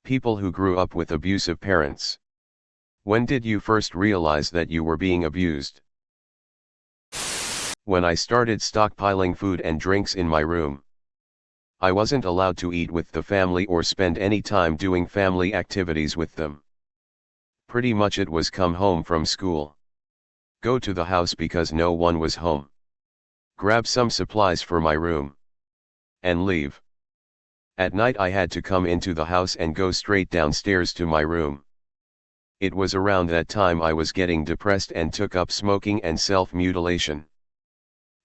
People who grew up with abusive parents. When did you first realize that you were being abused? When I started stockpiling food and drinks in my room. I wasn't allowed to eat with the family or spend any time doing family activities with them. Pretty much it was come home from school. Go to the house because no one was home. Grab some supplies for my room. And leave. At night I had to come into the house and go straight downstairs to my room. It was around that time I was getting depressed and took up smoking and self-mutilation.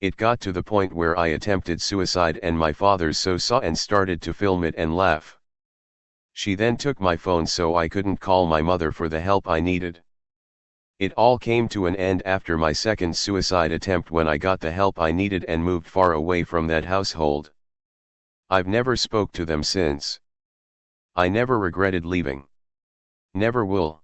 It got to the point where I attempted suicide and my father saw and started to film it and laugh. She then took my phone so I couldn't call my mother for the help I needed. It all came to an end after my second suicide attempt when I got the help I needed and moved far away from that household. I've never spoke to them since. I never regretted leaving. Never will.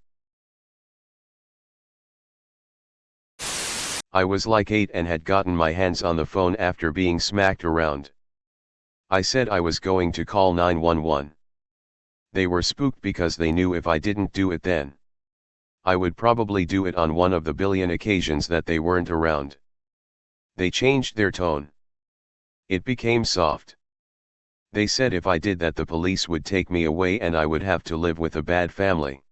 I was like 8 and had gotten my hands on the phone after being smacked around. I said I was going to call 911. They were spooked because they knew if I didn't do it then, I would probably do it on one of the billion occasions that they weren't around. They changed their tone. It became soft. They said if I did that the police would take me away and I would have to live with a bad family.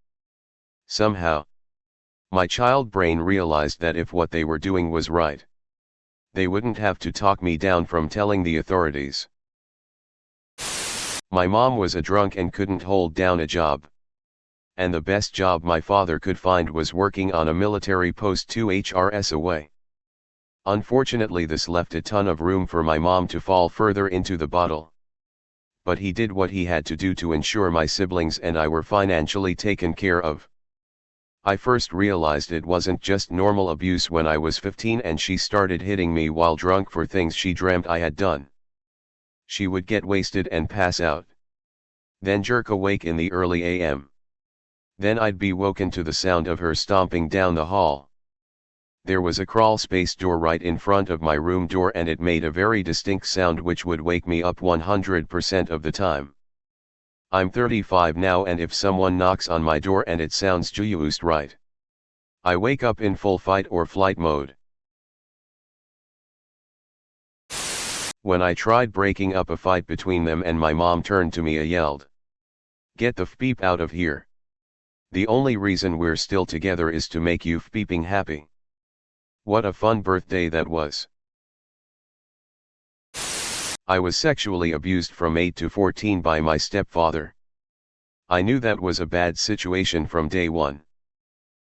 Somehow, my child brain realized that if what they were doing was right, they wouldn't have to talk me down from telling the authorities. My mom was a drunk and couldn't hold down a job. And the best job my father could find was working on a military post 2 HRS away. Unfortunately, this left a ton of room for my mom to fall further into the bottle. But he did what he had to do to ensure my siblings and I were financially taken care of. I first realized it wasn't just normal abuse when I was 15 and she started hitting me while drunk for things she dreamt I had done. She would get wasted and pass out. Then jerk awake in the early AM. Then I'd be woken to the sound of her stomping down the hall. There was a crawl space door right in front of my room door and it made a very distinct sound which would wake me up 100% of the time. I'm 35 now and if someone knocks on my door and it sounds just right, I wake up in full fight or flight mode. When I tried breaking up a fight between them and my mom turned to me and yelled, "Get the beep out of here. The only reason we're still together is to make you beeping happy." What a fun birthday that was. I was sexually abused from 8 to 14 by my stepfather. I knew that was a bad situation from day one.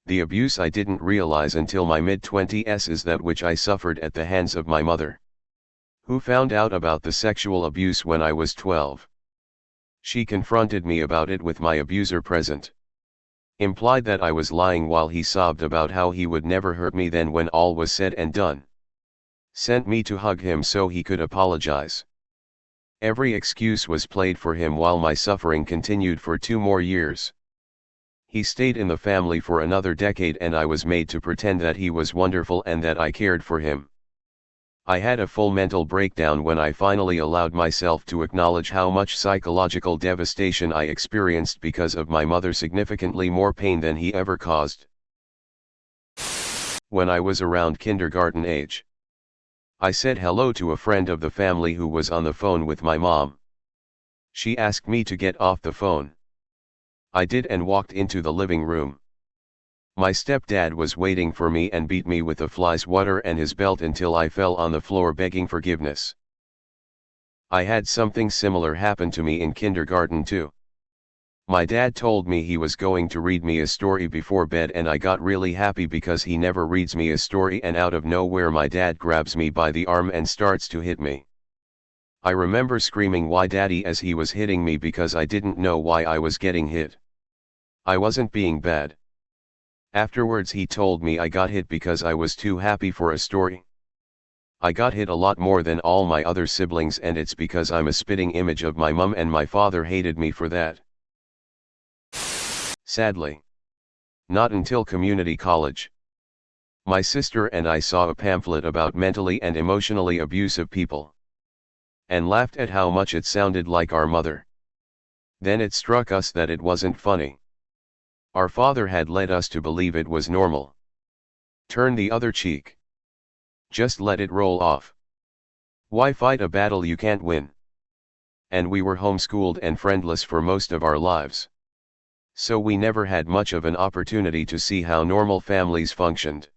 The abuse I didn't realize until my mid-20s is that which I suffered at the hands of my mother, who found out about the sexual abuse when I was 12. She confronted me about it with my abuser present. Implied that I was lying while he sobbed about how he would never hurt me. Then when all was said and done, sent me to hug him so he could apologize. Every excuse was played for him while my suffering continued for 2 more years. He stayed in the family for another decade and I was made to pretend that he was wonderful and that I cared for him. I had a full mental breakdown when I finally allowed myself to acknowledge how much psychological devastation I experienced because of my mother, significantly more pain than he ever caused. When I was around kindergarten age, I said hello to a friend of the family who was on the phone with my mom. She asked me to get off the phone. I did and walked into the living room. My stepdad was waiting for me and beat me with a fly swatter and his belt until I fell on the floor begging forgiveness. I had something similar happen to me in kindergarten too. My dad told me he was going to read me a story before bed and I got really happy because he never reads me a story, and out of nowhere my dad grabs me by the arm and starts to hit me. I remember screaming "Why daddy?" as he was hitting me because I didn't know why I was getting hit. I wasn't being bad. Afterwards he told me I got hit because I was too happy for a story. I got hit a lot more than all my other siblings and it's because I'm a spitting image of my mom and my father hated me for that. Sadly, not until community college, my sister and I saw a pamphlet about mentally and emotionally abusive people, and laughed at how much it sounded like our mother. Then it struck us that it wasn't funny. Our father had led us to believe it was normal. Turn the other cheek. Just let it roll off. Why fight a battle you can't win? And we were homeschooled and friendless for most of our lives. So we never had much of an opportunity to see how normal families functioned.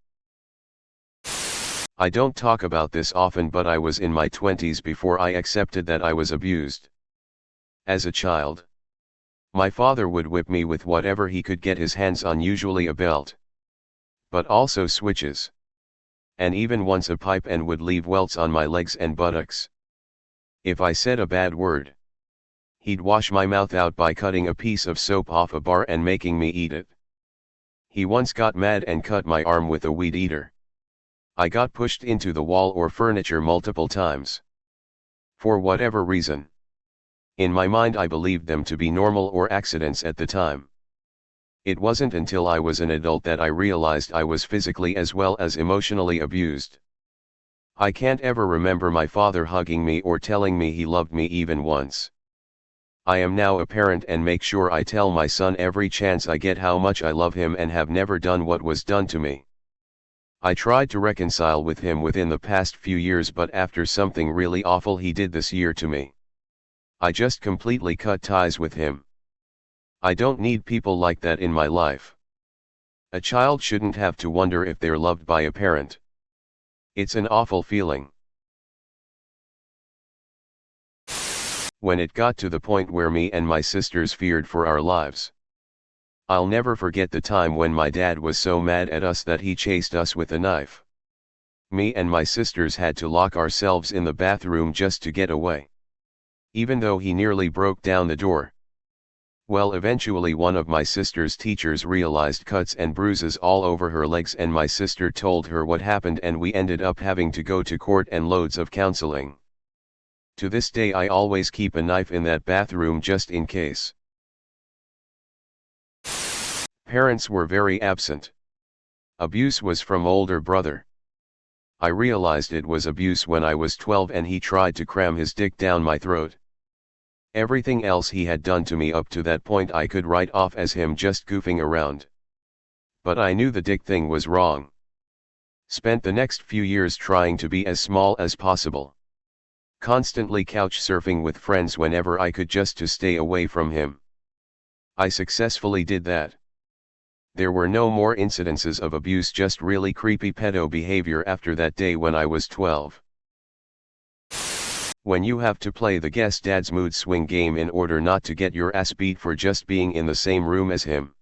I don't talk about this often, but I was in my 20s before I accepted that I was abused. As a child, my father would whip me with whatever he could get his hands on, usually a belt, but also switches, and even once a pipe, and would leave welts on my legs and buttocks. If I said a bad word, he'd wash my mouth out by cutting a piece of soap off a bar and making me eat it. He once got mad and cut my arm with a weed eater. I got pushed into the wall or furniture multiple times. For whatever reason, in my mind I believed them to be normal or accidents at the time. It wasn't until I was an adult that I realized I was physically as well as emotionally abused. I can't ever remember my father hugging me or telling me he loved me even once. I am now a parent and make sure I tell my son every chance I get how much I love him and have never done what was done to me. I tried to reconcile with him within the past few years, but after something really awful he did this year to me, I just completely cut ties with him. I don't need people like that in my life. A child shouldn't have to wonder if they're loved by a parent. It's an awful feeling. When it got to the point where me and my sisters feared for our lives. I'll never forget the time when my dad was so mad at us that he chased us with a knife. Me and my sisters had to lock ourselves in the bathroom just to get away, even though he nearly broke down the door. Well, eventually one of my sister's teachers realized cuts and bruises all over her legs, and my sister told her what happened, and we ended up having to go to court and loads of counseling. To this day I always keep a knife in that bathroom just in case. Parents were very absent. Abuse was from older brother. I realized it was abuse when I was 12 and he tried to cram his dick down my throat. Everything else he had done to me up to that point I could write off as him just goofing around. But I knew the dick thing was wrong. Spent the next few years trying to be as small as possible. Constantly couch surfing with friends whenever I could just to stay away from him. I successfully did that. There were no more incidences of abuse, just really creepy pedo behavior after that day when I was 12. When you have to play the guess dad's mood swing game in order not to get your ass beat for just being in the same room as him.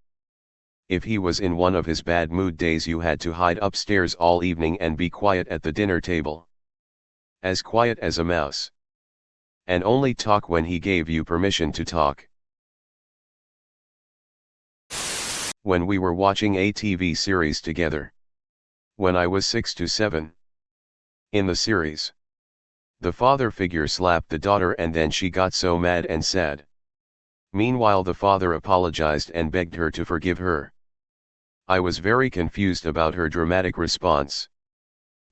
If he was in one of his bad mood days, you had to hide upstairs all evening and be quiet at the dinner table. As quiet as a mouse. And only talk when he gave you permission to talk. When we were watching a TV series together. When I was 6 to 7. In the series, the father figure slapped the daughter and then she got so mad and sad. Meanwhile the father apologized and begged her to forgive her. I was very confused about her dramatic response.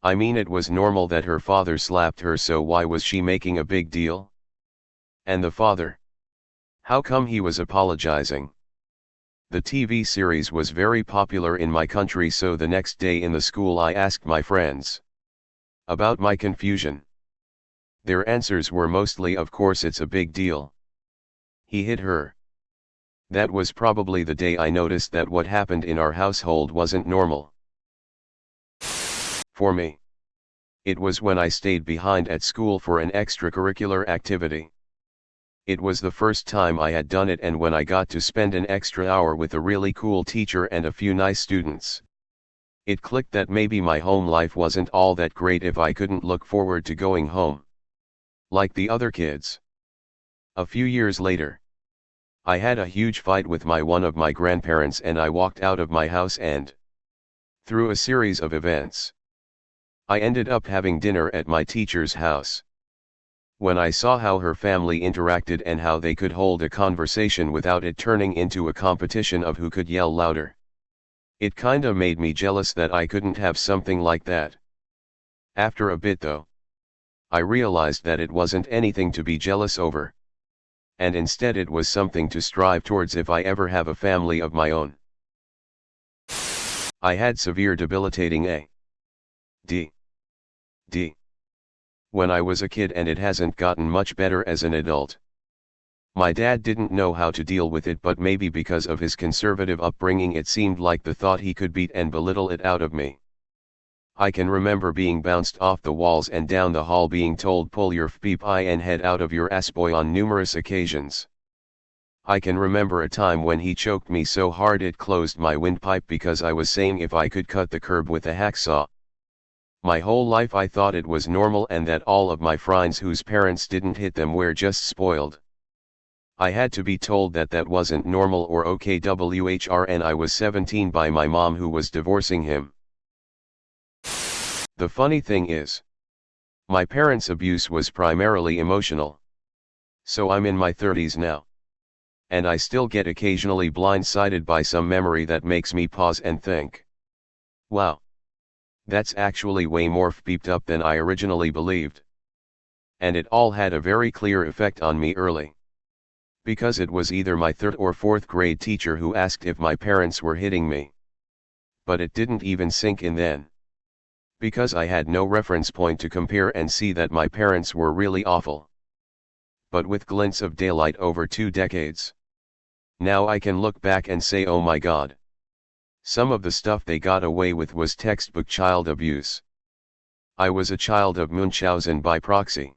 I mean, it was normal that her father slapped her, so why was she making a big deal? And the father? How come he was apologizing? The TV series was very popular in my country, so the next day in the school I asked my friends about my confusion. Their answers were mostly, of course it's a big deal. He hit her. That was probably the day I noticed that what happened in our household wasn't normal. For me, it was when I stayed behind at school for an extracurricular activity. It was the first time I had done it, and when I got to spend an extra hour with a really cool teacher and a few nice students, it clicked that maybe my home life wasn't all that great if I couldn't look forward to going home like the other kids. A few years later, I had a huge fight with one of my grandparents, and I walked out of my house, and through a series of events, I ended up having dinner at my teacher's house. When I saw how her family interacted and how they could hold a conversation without it turning into a competition of who could yell louder, it kinda made me jealous that I couldn't have something like that. After a bit though, I realized that it wasn't anything to be jealous over. and instead it was something to strive towards if I ever have a family of my own. I had severe debilitating ADD when I was a kid, and it hasn't gotten much better as an adult. My dad didn't know how to deal with it, but maybe because of his conservative upbringing it seemed like the thought he could beat and belittle it out of me. I can remember being bounced off the walls and down the hall being told pull your peep eye and head out of your ass boy on numerous occasions. I can remember a time when he choked me so hard it closed my windpipe because I was saying if I could cut the curb with a hacksaw. My whole life I thought it was normal and that all of my friends whose parents didn't hit them were just spoiled. I had to be told that that wasn't normal or okay when I was 17 by my mom who was divorcing him. The funny thing is, my parents' abuse was primarily emotional. So I'm in my 30s now. And I still get occasionally blindsided by some memory that makes me pause and think, wow, that's actually way more beeped up than I originally believed. And it all had a very clear effect on me early. Because it was either my 3rd or 4th grade teacher who asked if my parents were hitting me. But it didn't even sink in then. Because I had no reference point to compare and see that my parents were really awful. But with glints of daylight over 2 decades. Now I can look back and say, oh my God. Some of the stuff they got away with was textbook child abuse. I was a child of Munchausen by proxy.